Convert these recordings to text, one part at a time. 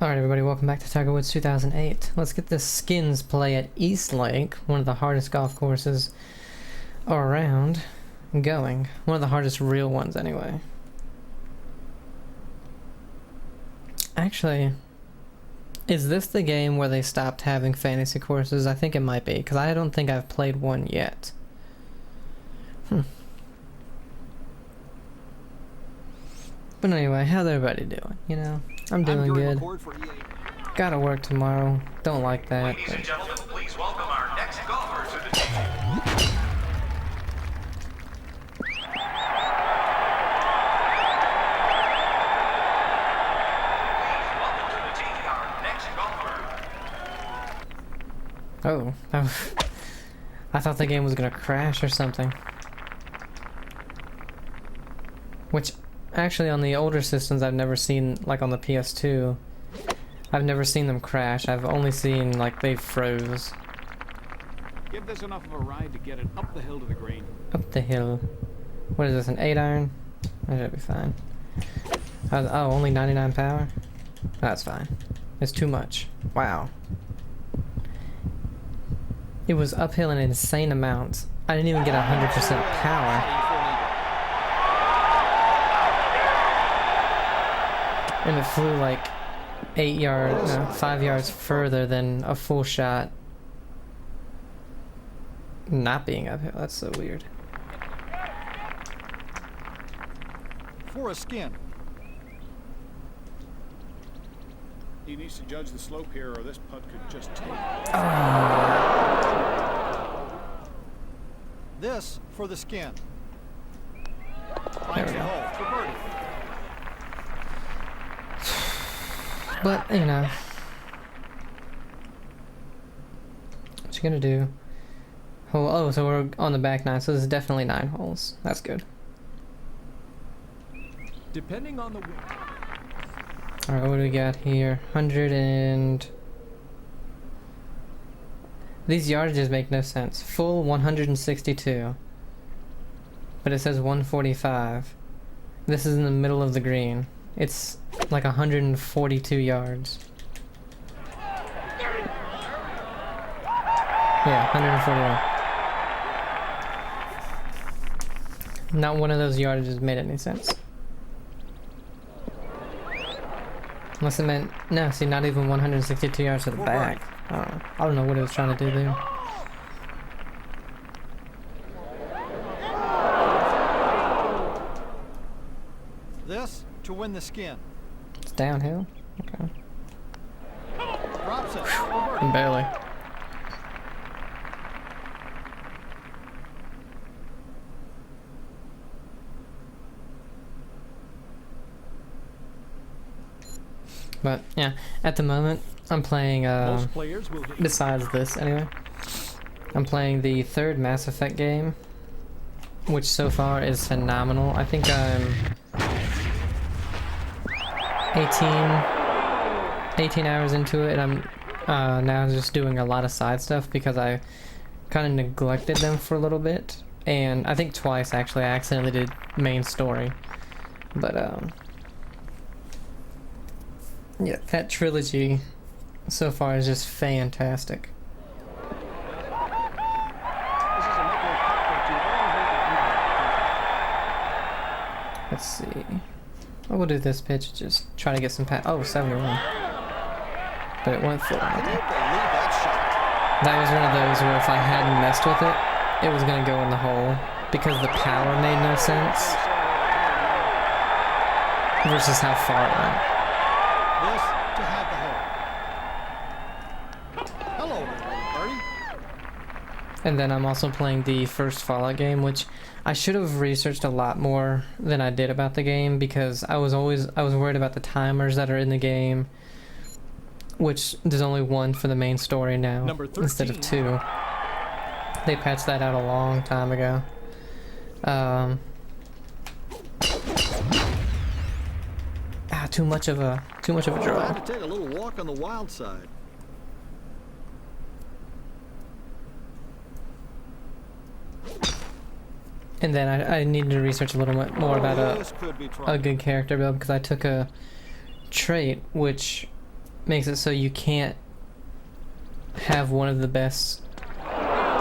Alright everybody, welcome back to Tiger Woods 2008. Let's get this skins play at East Lake, one of the hardest golf courses around, going. One of the hardest real ones anyway. Actually, is this the game where they stopped having fantasy courses? I think it might be, because I don't think I've played one yet. But anyway, how's everybody doing? You know, I'm doing good. Gotta work tomorrow. Don't like that. Ladies and gentlemen, please welcome our next golfer to the team. Please welcome to the team our next golfer. Oh, I thought the game was gonna crash or something. Which, actually, on the older systems, I've never seen, like on the PS2, I've never seen them crash. I've only seen, like, they froze. Give this enough of a ride to get it up the hill to the green. Up the hill. What is this, an 8-iron? That should be fine. Oh, only 99 power? That's fine. It's too much. Wow. It was uphill an insane amount. I didn't even get 100% power. And it flew like 5 yards further than a full shot not being uphill. That's so weird. For a skin. He needs to judge the slope here, or this putt could just take. This for the skin. There we go. For birdie. But, you know, what you gonna do? Oh, so we're on the back nine, so this is definitely 9 holes. That's good. Depending on the wind. Alright, what do we got here? 100 and... These yardages make no sense. Full 162. But it says 145. This is in the middle of the green. It's like 142 yards. Yeah, 141. Not one of those yardages made any sense. Unless it meant... No, see, not even 162 yards to the back. I don't know what it was trying to do there. This to win the skin. It's downhill? Okay. Drops it. Barely. But, yeah, at the moment, I'm playing, besides this, anyway, I'm playing the third Mass Effect game, which so far is phenomenal. I think I'm 18 hours into it, and I'm now just doing a lot of side stuff because I kind of neglected them for a little bit, and I think twice, actually, I accidentally did main story, but, yeah, that trilogy so far is just fantastic. Let's see. Oh, we'll do this pitch, just try to get some oh, 71. But it went full. That was one of those where if I hadn't messed with it, it was going to go in the hole because the power made no sense versus how far it went. This to have the hole. Hello, birdie. And then I'm also playing the first Fallout game, which I should have researched a lot more than I did about the game because I was worried about the timers that are in the game, which there's only one for the main story now instead of 2. They patched that out a long time ago. Too much of a draw. Time to take a little walk on the wild side. And then I needed to research a little bit more about a good character build because I took a trait which makes it so you can't have one of the best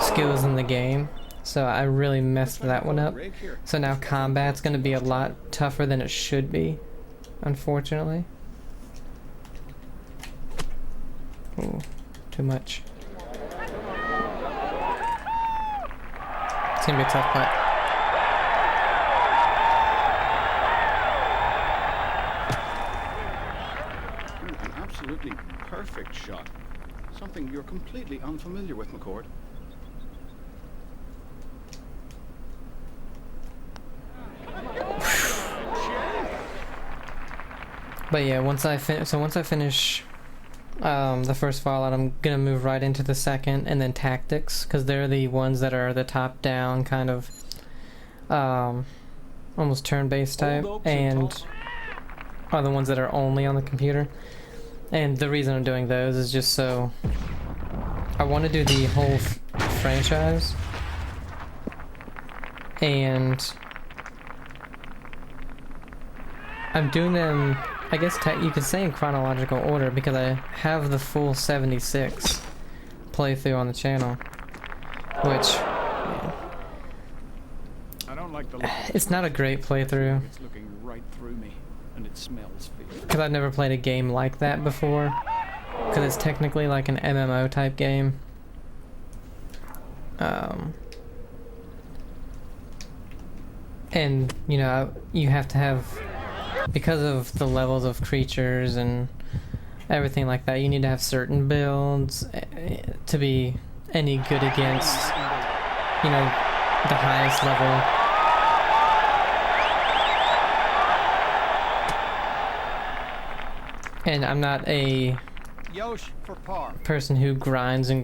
skills in the game. So I really messed that one up. So now combat's going to be a lot tougher than it should be, unfortunately. Ooh, too much. It's going to be a tough putt. An absolutely perfect shot. Something you're completely unfamiliar with, McCord. But yeah, once I finish the first fallout, I'm gonna move right into the second, and then tactics, because they're the ones that are the top-down kind of almost turn-based type, and are the ones that are only on the computer. And the reason I'm doing those is just so I want to do the whole franchise, and I'm doing them, I guess you could say, in chronological order, because I have the full 76 playthrough on the channel, which, man, I don't like the look of it's not a great playthrough, It's looking right through me, and it smells fear. because I've never played a game like that before, because it's technically like an MMO type game. And, you know, you have to have, because of the levels of creatures and everything like that, you need to have certain builds to be any good against, you know, the highest level. And I'm not a Yosh for par. person who grinds in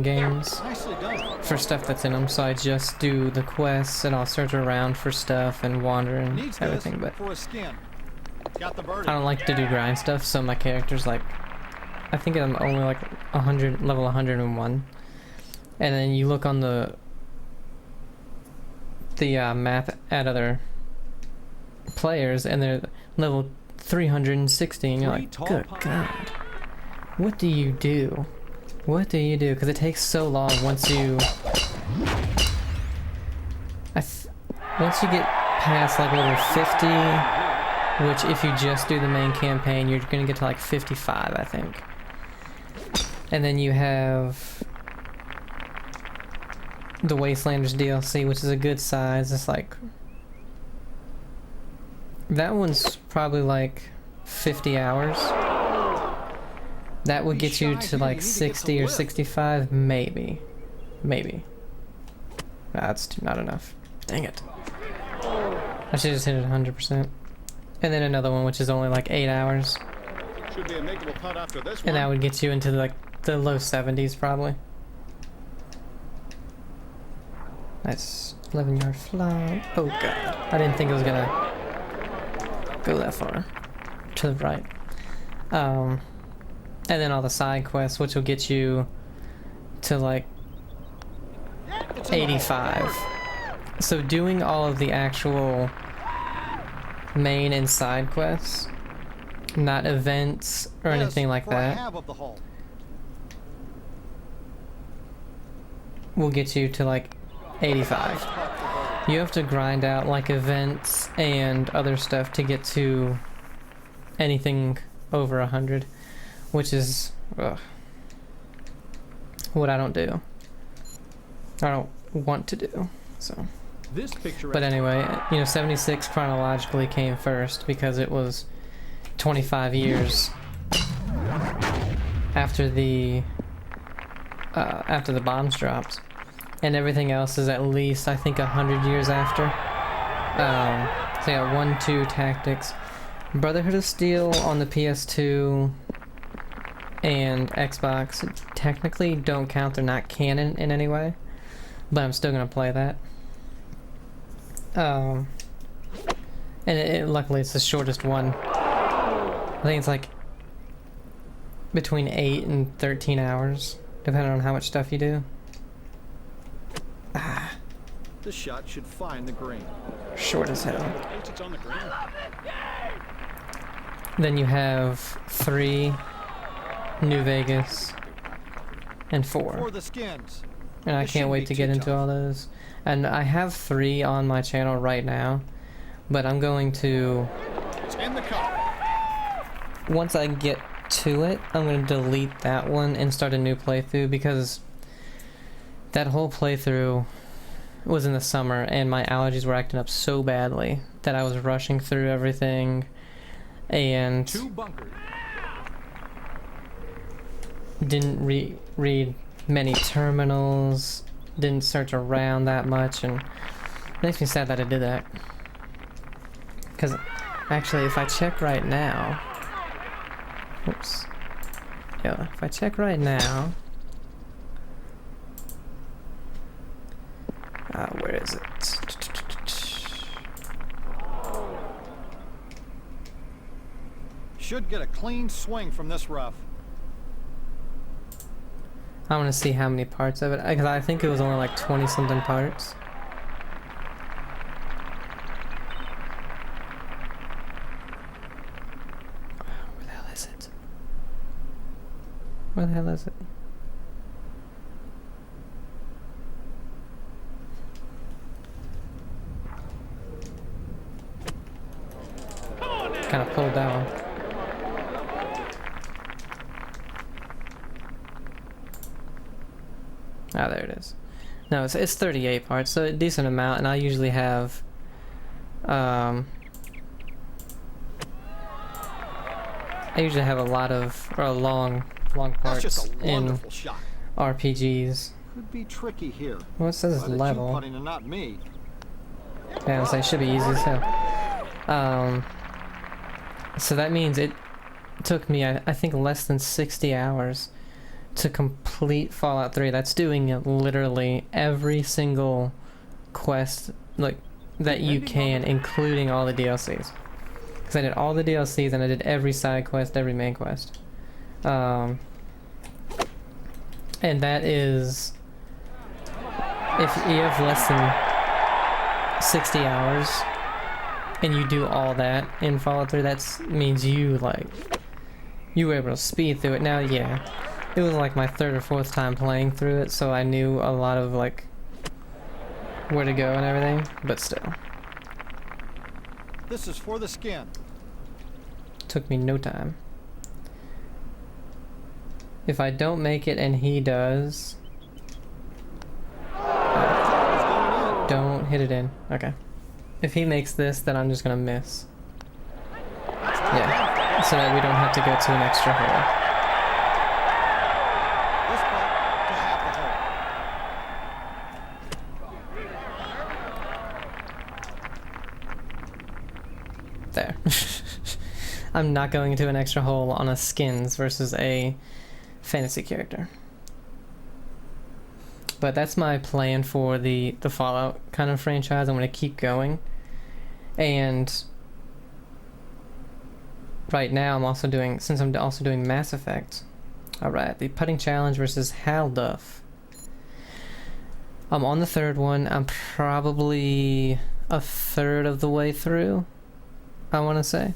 games Nicely done. for stuff that's in them, so I just do the quests and I'll search around for stuff and wander and Needs everything, but for a skin. Got the birdie. I don't like to do grind stuff, so my character's like, I think I'm only like 100, level 101. And then you look on the map at other players and they're level 360, and you're like, good God, what do you do? What do you do? Because it takes so long once you once you get past like level 50, which if you just do the main campaign, you're gonna get to like 55, I think. And then you have the Wastelanders DLC, which is a good size. It's like, that one's probably like 50 hours. That would get you to like 60 or 65, maybe. Maybe. That's not enough. Dang it. I should just hit it 100%. And then another one which is only like 8 hours. Should be a makeable putt after this one. And that would get you into like the low 70s probably. Nice 11-yard fly. Oh God. I didn't think it was gonna go that far. To the right. And then all the side quests, which will get you to like 85. So doing all of the actual main and side quests, not events or anything like that, will get you to like 85. You have to grind out like events and other stuff to get to anything over 100, which is what I don't do. I don't want to do, so. This picture. But anyway, you know, 76 chronologically came first because it was 25 years after the bombs dropped, and everything else is at least, I think, 100 years after. So yeah, 1, 2 tactics, Brotherhood of Steel on the PS2 and Xbox technically don't count. They're not canon in any way, but I'm still gonna play that. And luckily it's the shortest one. I think it's like between 8 and 13 hours, depending on how much stuff you do. The shot should find the green. Short as hell. It's on the green. Then you have 3 New Vegas, and 4. For the skins. And I This can't shouldn't wait be to too get into tough. all those. And I have 3 on my channel right now, but I'm going to, It's in the cup. once I get to it, I'm going to delete that one and start a new playthrough, because that whole playthrough was in the summer and my allergies were acting up so badly that I was rushing through everything and 2 bunkers. didn't read many terminals, didn't search around that much, and it makes me sad that I did that. Because actually, if I check right now, oops, yeah, if I check right now, where is it? Should get a clean swing from this rough. I want to see how many parts of it, because I think it was only like 20 something parts. Where the hell is it? Where the hell is it? Kind of pulled down. Ah, there it is. No, it's 38 parts, so a decent amount, and I usually have, I usually have a lot of, or long That's parts just a in wonderful shot. RPGs. Could be tricky here. Well, it says it's But it's you level. putting and not me. Yeah, so it should be easy as hell. So that means it took me, I think, less than 60 hours to complete Fallout 3. That's doing literally every single quest like that you can, including all the DLCs. Because I did all the DLCs and I did every side quest, every main quest. And that is, if you have less than 60 hours and you do all that in Fallout 3, that means you were able to speed through it. Now, yeah, it was like my 3rd or 4th time playing through it, so I knew a lot of like where to go and everything, but still, This is for the skin. took me no time. If I don't make it and he does, don't hit it in. Okay. If he makes this, then I'm just gonna miss. Yeah, so that we don't have to go to an extra hole. This putt to half the hole. There. I'm not going into an extra hole on a skins versus a fantasy character. But that's my plan for the Fallout kind of franchise. I'm going to keep going. And right now I'm also doing, since I'm also doing Mass Effect. Alright, the putting challenge versus Hal Duff. I'm on the 3rd one. I'm probably a 1/3 of the way through, I want to say.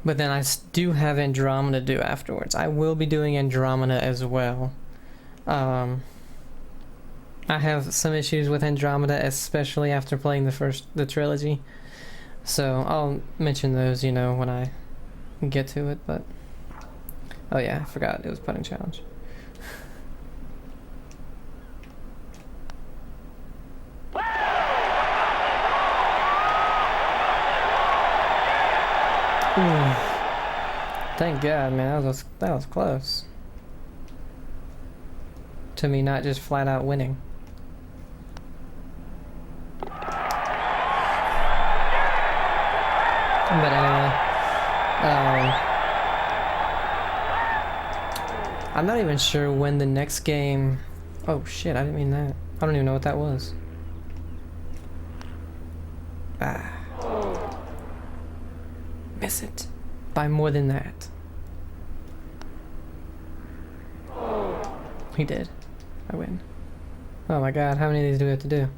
But then I do have Andromeda to do afterwards. I will be doing Andromeda as well. I have some issues with Andromeda, especially after playing the trilogy. So I'll mention those, you know, when I get to it. But oh yeah, I forgot it was putting challenge. Thank God, man. That was close. To me, not just flat out winning. But anyway, I'm not even sure when the next game. Oh shit! I didn't mean that. I don't even know what that was. Ah. Miss it. By more than that. He did. I win. Oh my god, how many of these do we have to do?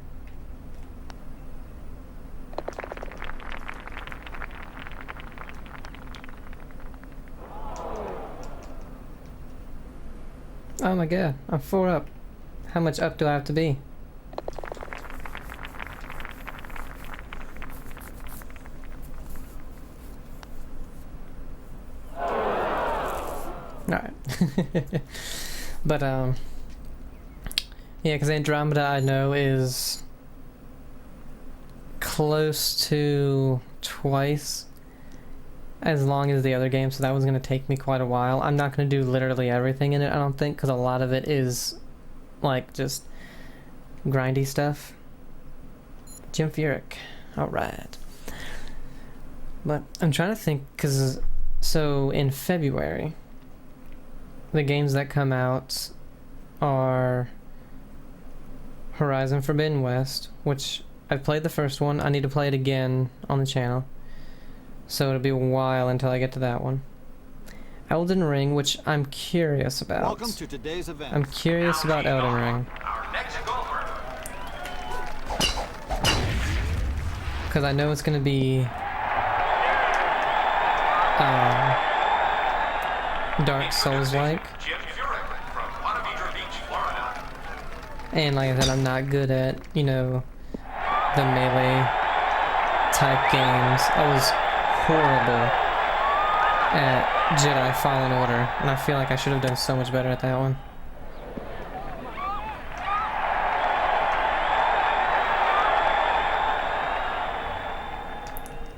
Oh my god, I'm 4 up. How much up do I have to be? Alright. But, yeah, because Andromeda I know is close to twice as long as the other game, so that was going to take me quite a while. I'm not going to do literally everything in it, I don't think, because a lot of it is, like, just grindy stuff. Jim Furyk. Alright. But I'm trying to think, because, so in February, the games that come out are Horizon Forbidden West, which I've played the first one. I need to play it again on the channel, so it'll be a while until I get to that one. Elden Ring, which I'm curious about. Welcome to today's event. I'm curious about Elden Ring, Our next golfer. because I know it's going to be Dark Souls-like. Jim Furyk from Ponte Beach, Florida. And like I said, I'm not good at, you know, the melee type games. I was horrible at Jedi Fallen Order, and I feel like I should have done so much better at that one.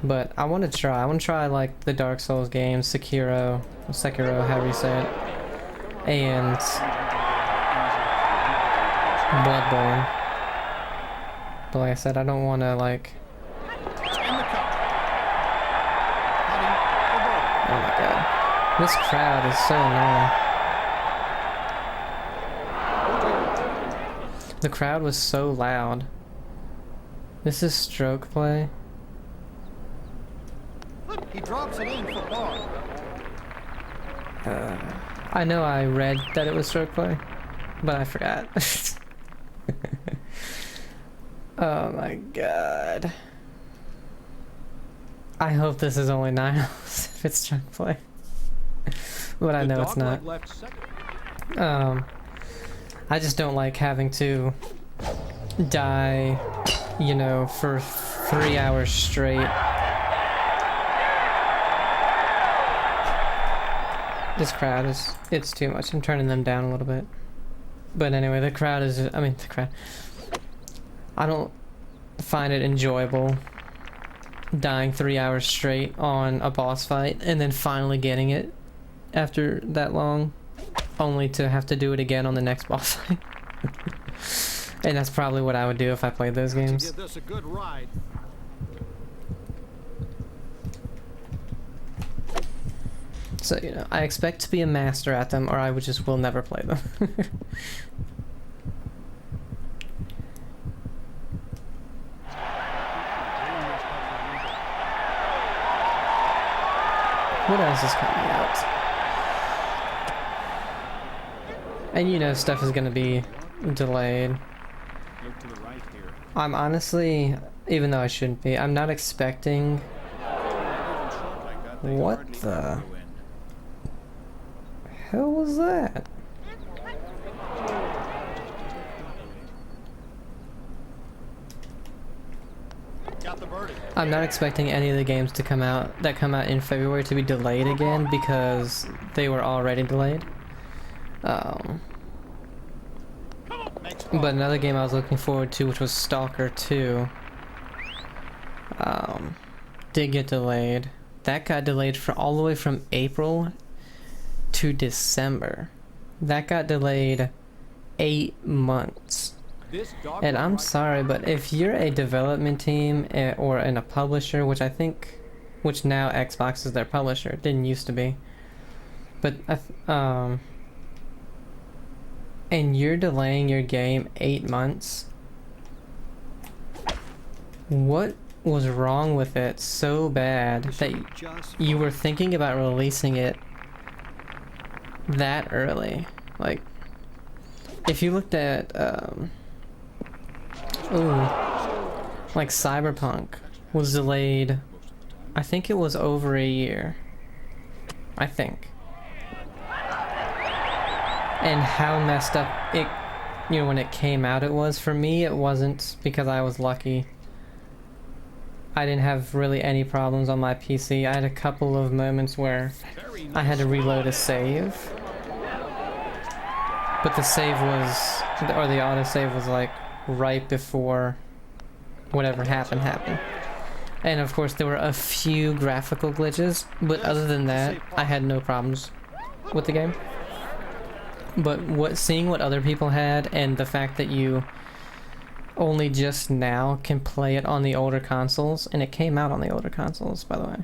But I want to try. I want to try like the Dark Souls games, Sekiro, however you say it, and Bloodborne. But like I said, I don't want to like. In the cup. Heading for birdie. Oh my god, this crowd is so annoying. The crowd was so loud. This is stroke play. He drops it in for par. I know I read that it was stroke play, but I forgot. Oh my god. I hope this is only 9 holes if it's stroke play. But I know it's not. Left second. I just don't like having to die, you know, for 3 hours straight. This crowd is, it's too much. I'm turning them down a little bit. But anyway, the crowd is, the crowd. I don't find it enjoyable dying 3 hours straight on a boss fight and then finally getting it after that long, only to have to do it again on the next boss fight. And that's probably what I would do if I played those games. Give this a good ride. So, you know, I expect to be a master at them, or I will never play them. What else is coming out? And you know, stuff is gonna be delayed. Look to the right here. I'm honestly, even though I shouldn't be, I'm not expecting. Even short like that, they What hardly the ever win. hell was that? Got the birdie. I'm not expecting any of the games to come out in February to be delayed again because they were already delayed. Next But another game I was looking forward to, which was Stalker 2, did get delayed. That got delayed for all the way from April to December. That got delayed 8 months. This dog And will I'm ride- sorry, but if you're a development team or in a publisher, which now Xbox is their publisher, it didn't used to be, but and you're delaying your game 8 months, what was wrong with it so bad that Just you were thinking about releasing it that early? Like, if you looked at like Cyberpunk was delayed, I think it was over a year. I think. and how messed up it, you know, when it came out it was. For me, it wasn't, because I was lucky. I didn't have really any problems on my PC. I had a couple of moments where I had to reload a save, but the save was, or the autosave was like right before whatever happened. And of course there were a few graphical glitches, but other than that, I had no problems with the game. But seeing what other people had, and the fact that you only just now can play it on the older consoles, and it came out on the older consoles, by the way.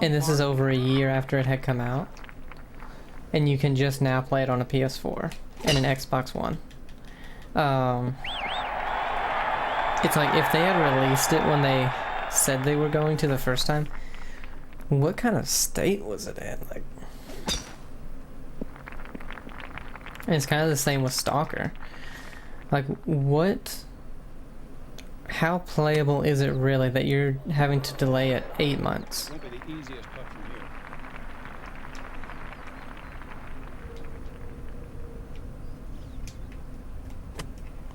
And this is over a year after it had come out, and you can just now play it on a PS4 and an Xbox One. It's like, if they had released it when they said they were going to the first time, what kind of state was it in? Like, and it's kind of the same with Stalker. Like, how playable is it really that you're having to delay it 8 months? Won't be the easiest putt from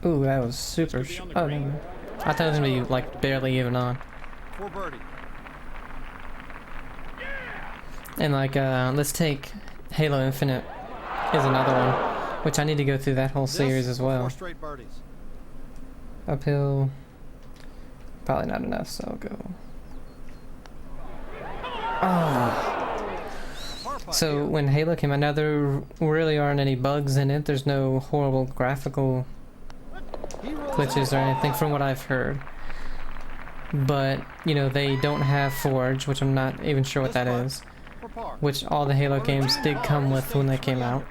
here. Ooh, that was super. Oh, no. I thought it was gonna be like barely even on. For birdie. And like, let's take Halo Infinite is another one, which I need to go through that whole series as well. 4 straight birdies. Uphill, probably not enough, so I'll go. Oh. So when Halo came out, now there really aren't any bugs in it. There's no horrible graphical glitches or anything from what I've heard. But, you know, they don't have Forge, which I'm not even sure what that is, which all the Halo games did come with when they came out.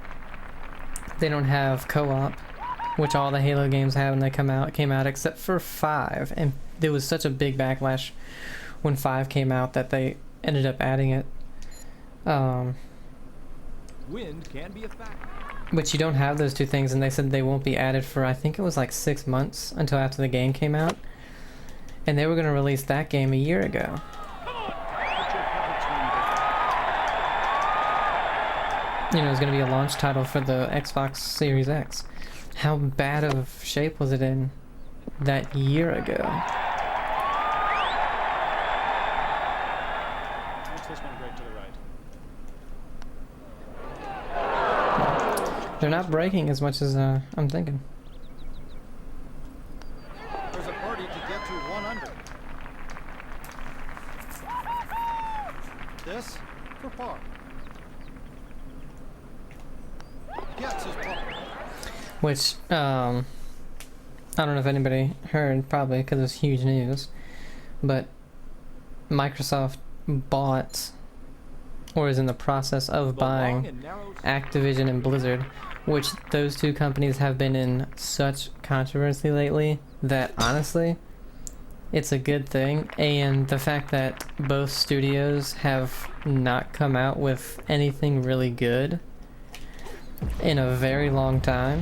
They don't have co-op, which all the Halo games have when they came out except for 5. And there was such a big backlash when 5 came out that they ended up adding it. Wind can be a factor. But you don't have those two things, and they said they won't be added for, I think it was like 6 months until after the game came out. And they were going to release that game a year ago. You know, it was going to be a launch title for the Xbox Series X. How bad of shape was it in that year ago? What's this one great to the right? They're not breaking as much as I'm thinking. There's a birdie to get to 1 under. This for par. Gets his par. Which, I don't know if anybody heard, probably because it's huge news, but Microsoft bought, or is in the process of buying, Activision and Blizzard, which those two companies have been in such controversy lately that honestly, it's a good thing. And the fact that both studios have not come out with anything really good in a very long time,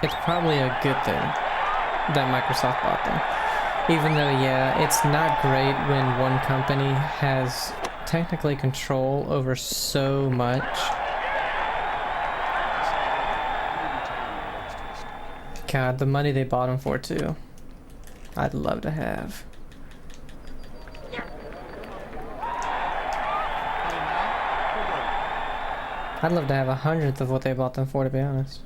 it's probably a good thing that Microsoft bought them. Even though, yeah, it's not great when one company has technically control over so much. God, the money they bought them for too, I'd love to have. I'd love to have 100th of what they bought them for, to be honest.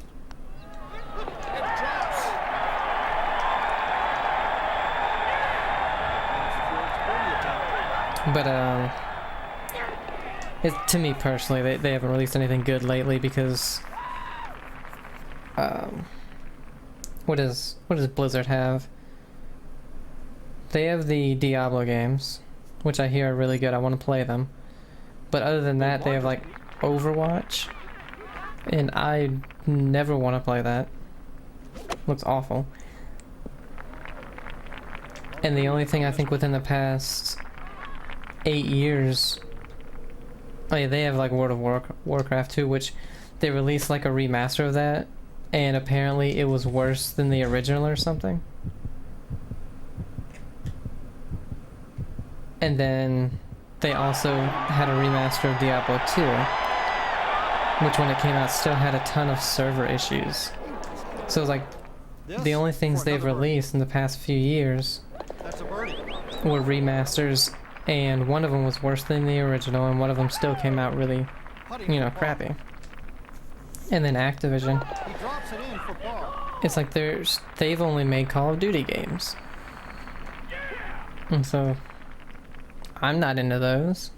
But to me personally, they haven't released anything good lately because what does Blizzard have? They have the Diablo games, which I hear are really good. I want to play them. But other than that, they have like Overwatch, and I never want to play that. Looks awful. And the only thing I think within the past 8 years, oh yeah, they have like World of Warcraft 2, which they released like a remaster of that, and apparently it was worse than the original or something. And then they also had a remaster of Diablo 2, which when it came out still had a ton of server issues. So it was like the only things they've released in the past few years That's a birdie. were remasters, and one of them was worse than the original, and one of them still came out really, Putting you for know, par. crappy. And then Activision, He drops it in for par. it's like they've only made Call of Duty games. And so I'm not into those.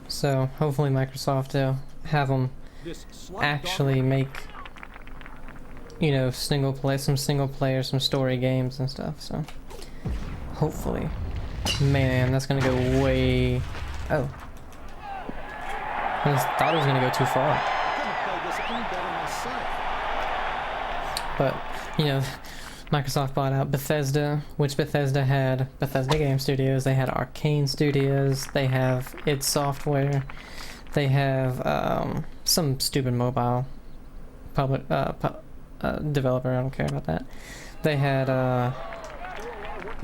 So hopefully Microsoft will have them This slight actually make, you know, some single player, some story games and stuff. So hopefully, man, that's gonna go way. Oh, I just thought it was gonna go too far. I couldn't have played this any better myself. But, you know, Microsoft bought out Bethesda, which Bethesda had Bethesda Game Studios, they had Arcane Studios, they have id Software, they have some stupid mobile public developer, I don't care about that. They had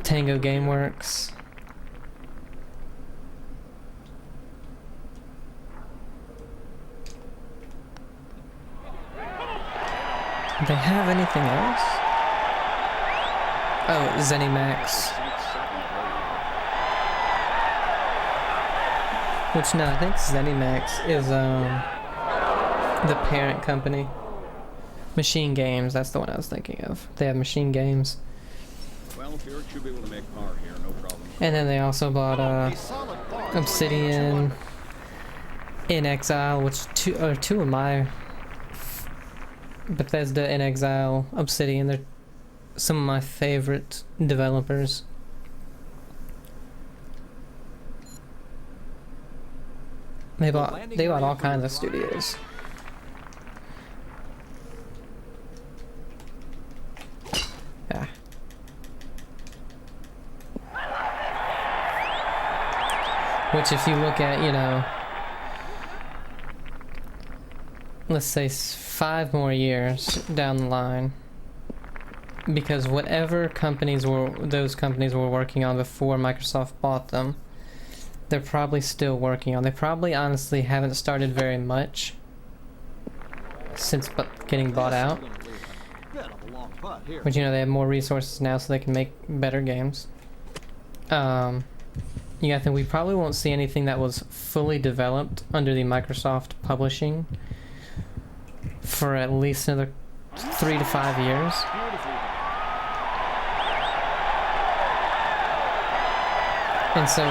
Tango Gameworks. Do they have anything else? Oh, ZeniMax. Which, no, I think ZeniMax is the parent company. Machine Games, that's the one I was thinking of. They have Machine Games. Well, Furyk should be able to make par here, no problem. And then they also bought A solid par. Obsidian, In Exile, which are two of my Bethesda, In Exile, Obsidian. They're some of my favorite developers. They bought all kinds of studios. Yeah. Which, if you look at, you know, let's say 5 more years down the line, because whatever those companies were working on before Microsoft bought them, they're probably still working on. They probably honestly haven't started very much since getting bought out. Bit of a long putt here. But you know, they have more resources now, so they can make better games. Yeah, I think we probably won't see anything that was fully developed under the Microsoft publishing for at least another 3 to 5 years. And so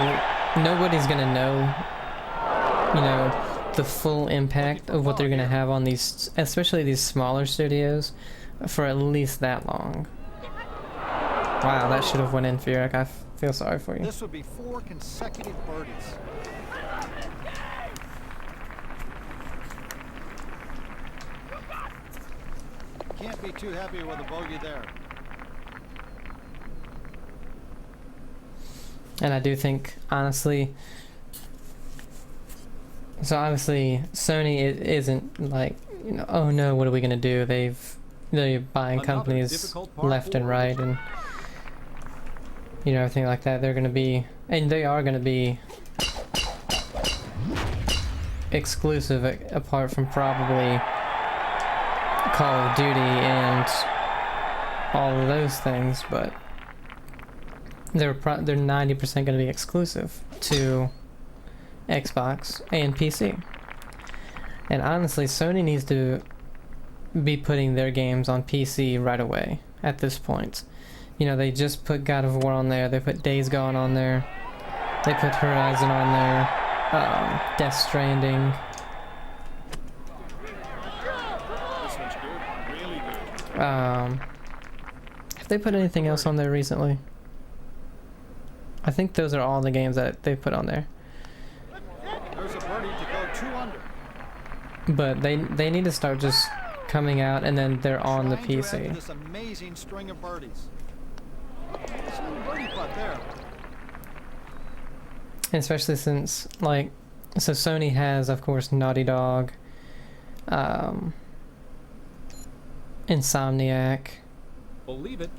nobody's gonna know, you know, the full impact of what they're gonna have on these, especially these smaller studios, for at least that long. Wow, that should have went in, Furyk. I feel sorry for you. This would be 4 consecutive birdies. Can't be too happy with a bogey there. And I do think, honestly, so obviously Sony isn't like, you know, oh no, what are we gonna do? They're buying Another companies difficult par left and 4. right, and you know, everything like that. They're gonna be, and they are gonna be exclusive, apart from probably Call of Duty and all of those things, but they're 90% going to be exclusive to Xbox and PC. And honestly, Sony needs to be putting their games on PC right away at this point. You know, they just put God of War on there, they put Days Gone on there, they put Horizon on there, Death Stranding. This one's good, really good. Have they put anything else on there recently? I think those are all the games that they put on there. There's a birdie to go 2 under. But they need to start just coming out, and then they're on the Trying to add to PC. this amazing string of birdies. Some birdie putt there. And especially since, like, so Sony has, of course, Naughty Dog, Insomniac, Believe it.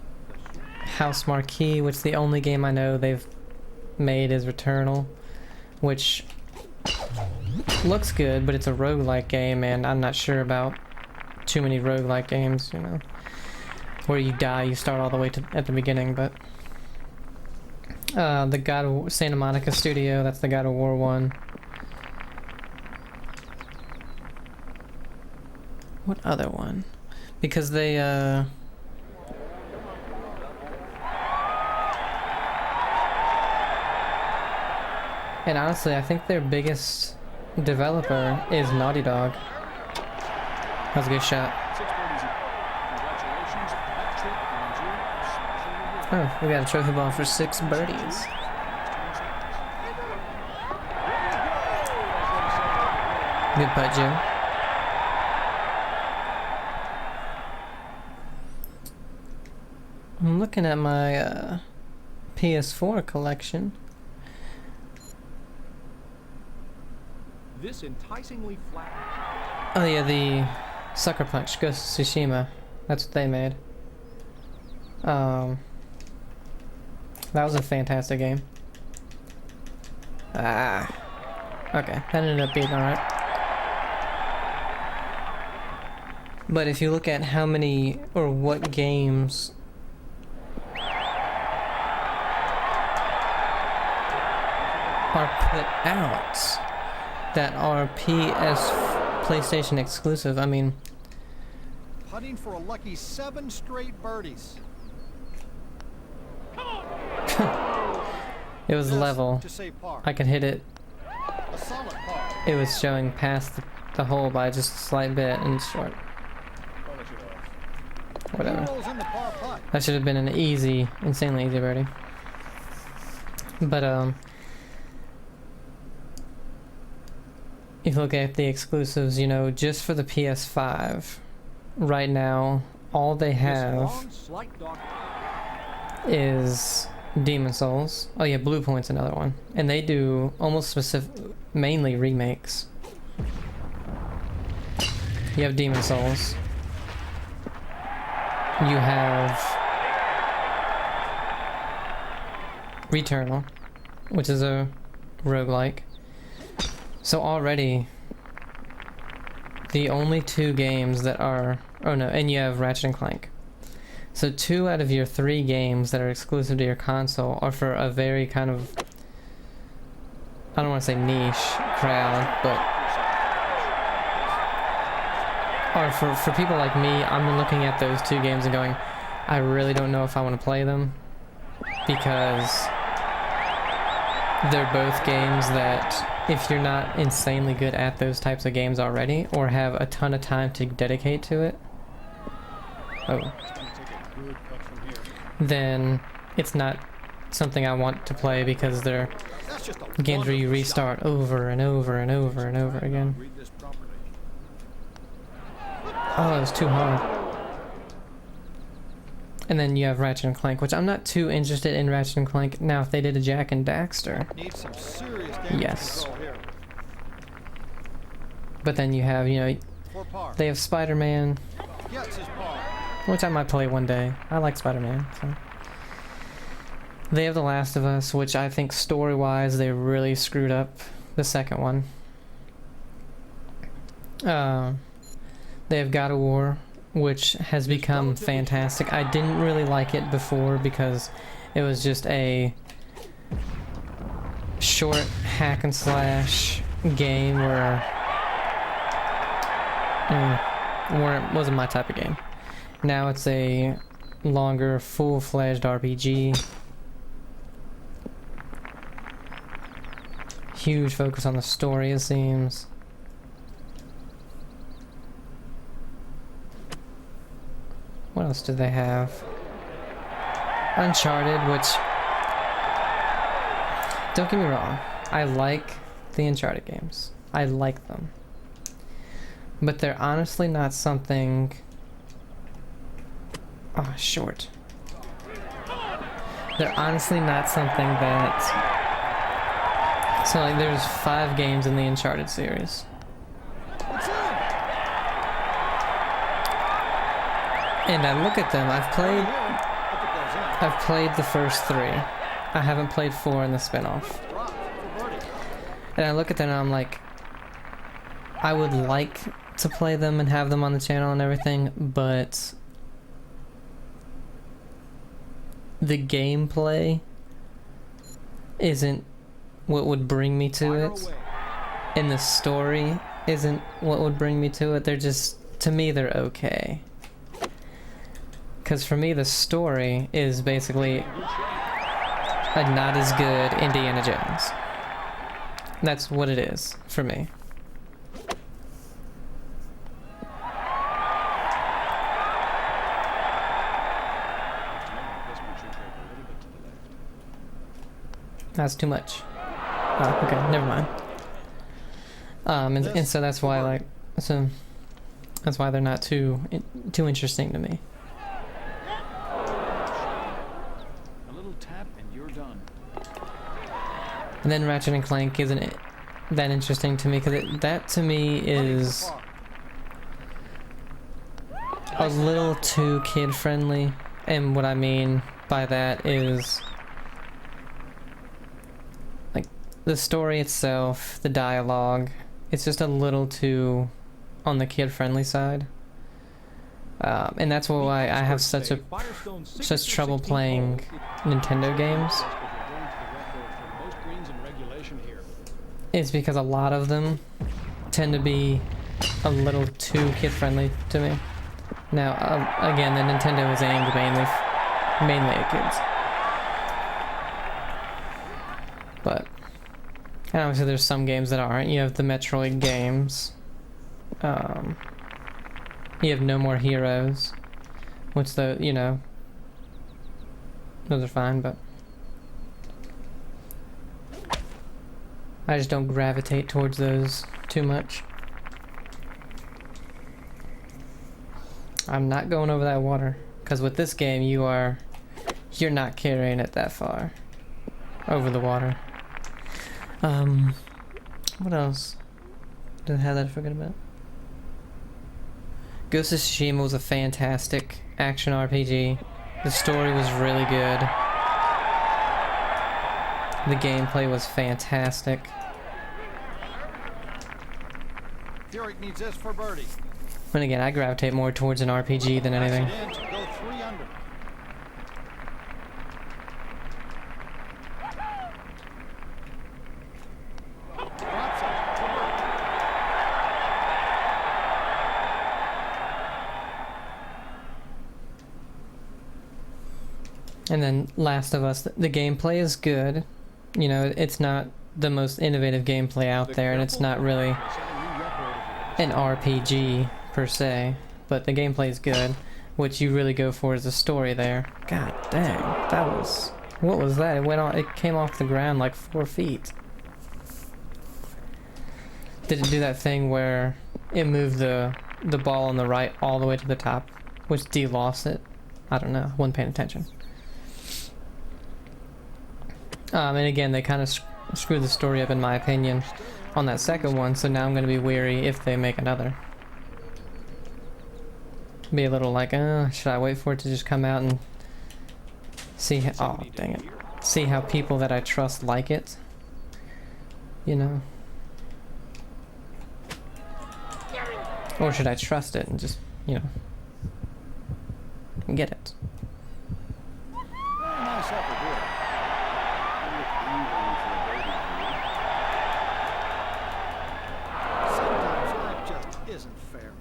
House Marquee, which the only game I know they've made is Returnal, which looks good, but it's a roguelike game, and I'm not sure about too many roguelike games, you know, where you die, you start all the way at the beginning. But the God of Santa Monica studio, that's the God of War one. What other one? Because they and honestly, I think their biggest developer is Naughty Dog. That was a good shot. 6 birdies. Congratulations. That trip earns you a special reward. Oh, we got a trophy ball for 6 birdies. Good putt, Jim. I'm looking at my PS4 collection. This enticingly flat. Oh yeah, the Sucker Punch, Ghost of Tsushima. That's what they made. That was a fantastic game. Ah. Okay, that ended up being alright. But if you look at how many, or what games are put out that are PlayStation exclusive, I mean, Putting for a lucky 7 straight birdies. it was This level. to say par. I could hit it. A solid par. It was showing past the hole by just a slight bit and short. Polish it off. Whatever. Rolls in the par putt. That should have been an easy, insanely easy birdie. But if you look at the exclusives, you know, just for the PS5, right now, all they This have long, slight dog. is Demon Souls. Oh yeah, Blue Point's another one. And they do almost mainly remakes. You have Demon Souls. You have Returnal, which is a roguelike. So already, the only 2 games that are... Oh no, and you have Ratchet and Clank. So 2 out of your 3 games that are exclusive to your console are for a very kind of... I don't want to say niche crowd, but... Or for people like me, I'm looking at those 2 games and going, I really don't know if I want to play them. Because they're both games that... If you're not insanely good at those types of games already, or have a ton of time to dedicate to it, then it's not something I want to play, because they're That's just a games where you wonderful restart over and over and over and over again. Read this properly. Oh, it was too hard. And then you have Ratchet and Clank, which I'm not too interested in Ratchet and Clank. Now, if they did a Jack and Daxter, shot. Needs some serious damage Yes. control here. but then you have, you know, For par. they have Spider-Man, Gets his par. which I might play one day. I like Spider-Man, so. They have The Last of Us, which I think story-wise they really screwed up the second one. They have God of War, which has become fantastic. I didn't really like it before because it was just a short hack and slash game where wasn't my type of game. Now it's a longer, full-fledged RPG. Huge focus on the story, it seems. What else do they have? Uncharted, which... Don't get me wrong. I like the Uncharted games. I like them. But they're honestly not something... Oh, short. They're honestly not something that... So, like, there's 5 games in the Uncharted series. It's in. And I look at them. Up it goes in. I've played the first 3. I haven't played 4 in the spinoff. Drop for birdie. And I look at them and I'm like, I would like to play them and have them on the channel and everything, but the gameplay isn't what would bring me to Fire it, away. and the story isn't what would bring me to it. They're just, to me, they're okay. Because for me, the story is basically a not as good Indiana Jones. That's what it is for me. This one should take a little bit to the left. That's too much. Oh, okay, never mind. And so that's why, like, so that's why they're not too interesting to me. A little tap and you're done. And then Ratchet and Clank isn't it that interesting to me, because that to me is a little too kid friendly. And what I mean by that is, like, the story itself, the dialogue, it's just a little too on the kid friendly side. And that's why I have such Firestone's such trouble 16 playing hole. Nintendo games. Yes, but you're going to the record for most greens in regulation here. Is because a lot of them tend to be a little too kid-friendly to me. Now, again, the Nintendo is aimed mainly at kids. But, and obviously there's some games that aren't. You have the Metroid games. You have No More Heroes. Which, you know, those are fine, but I just don't gravitate towards those too much. I'm not going over that water, because with this game you're not carrying it that far over the water. What else did I have that I forgot about? Ghost of Tsushima was a fantastic action RPG. The story was really good. The gameplay was fantastic. Furyk needs this for birdie. And again, I gravitate more towards an RPG than anything. Pass it in to go 3 under. Drops it for birdie. And then Last of Us, the gameplay is good. You know, it's not the most innovative gameplay out there, and it's not really an RPG per se, but the gameplay is good. What you really go for is the story there. God dang, what was that? It came off the ground like 4 feet. Did it do that thing where it moved the ball on the right all the way to the top, which lost it? I don't know, wasn't paying attention. And again, they kind of screwed the story up, in my opinion, on that second one, so now I'm going to be weary if they make another. Be a little like, should I wait for it to just come out and see how, oh, dang it. See how people that I trust like it? You know? Or should I trust it and just, you know, get it? Very nice effort here. Sometimes life just isn't fair.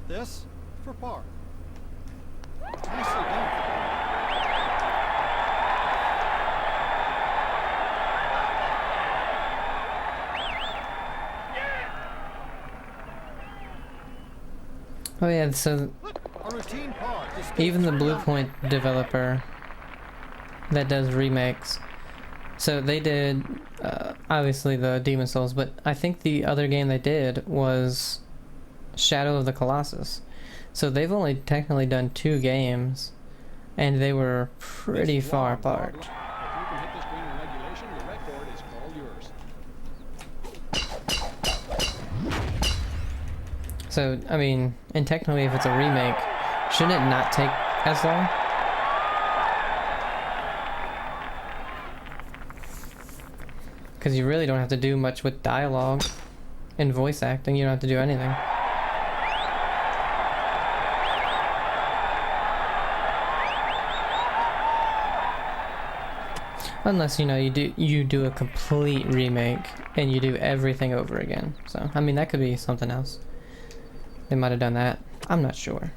This for par. Nicely done. Oh yeah, so A routine par. Just even the 3 Blue under. Point developer that does remakes, so they did obviously the Demon Souls, but I think the other game they did was Shadow of the Colossus. So they've only technically done 2 games, and they were pretty far apart. If you can hit this green in regulation, the record is all yours. So, I mean, and technically if it's a remake, shouldn't it not take as long? Because you really don't have to do much with dialogue and voice acting. You don't have to do anything. Unless, you know, you do a complete remake and you do everything over again. So, I mean, that could be something else. They might have done that. I'm not sure.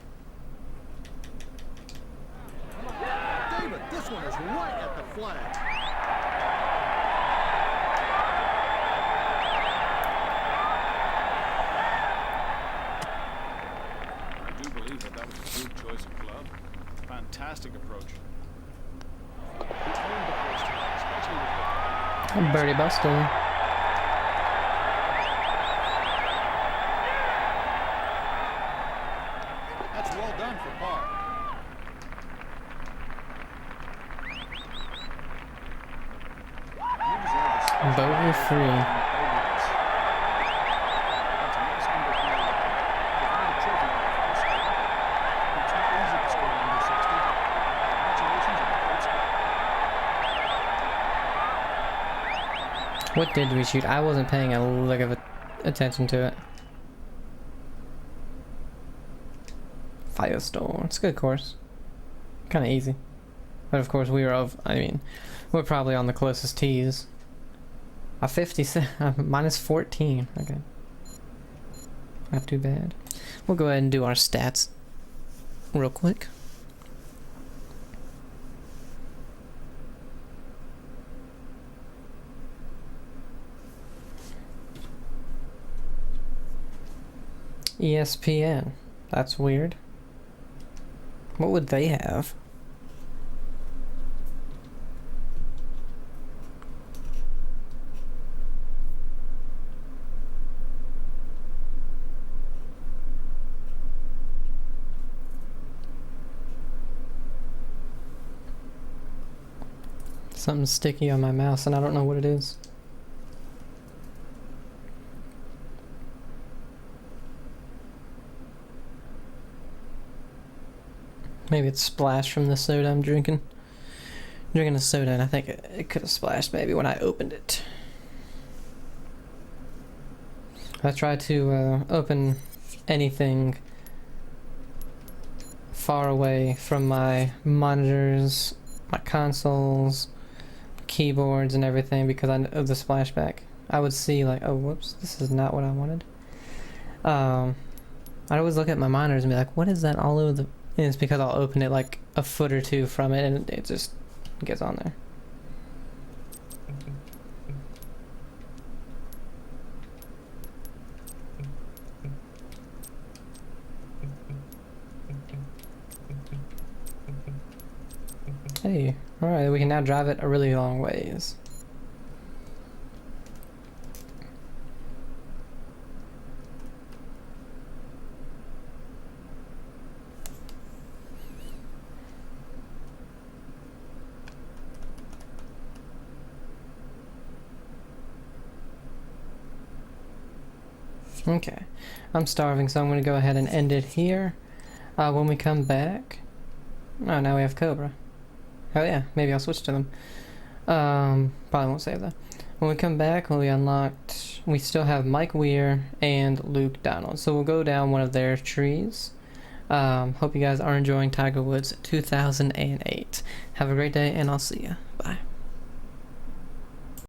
David, this one is right at the flag. I do believe that was a good choice of club. Fantastic approach. He owned the first time, especially with the Birdie busted. That's well done for par. You deserve a special Bogey free. bonus. That's a nice underplay. If you had a trophy for this score, it's not easy to score under 60. Congratulations on a great score. What did we shoot? I wasn't paying a lick of attention to it. Firestone. It's a good course. Kind of easy. But of course we were we're probably on the closest tees. A 56, minus 14. Okay. Not too bad. We'll go ahead and do our stats real quick. ESPN. That's weird. What would they have? Something sticky on my mouse and I don't know what it is. Maybe it's splashed from the soda I'm drinking. Drinking a soda and I think it could have splashed maybe when I opened it. I try to open anything far away from my monitors, my consoles, keyboards and everything because of the splashback. I would see like, oh whoops, this is not what I wanted. I always look at my monitors and be like, what is that all over the... And it's because I'll open it like a foot or two from it and it just gets on there. Hey, alright, we can now drive it a really long ways. Okay, I'm starving, so I'm going to go ahead and end it here. When we come back... Oh, now we have Cobra. Oh yeah, maybe I'll switch to them. Probably won't save that. When we come back, we unlocked... We still have Mike Weir and Luke Donald. So we'll go down one of their trees. Hope you guys are enjoying Tiger Woods 2008. Have a great day, and I'll see ya.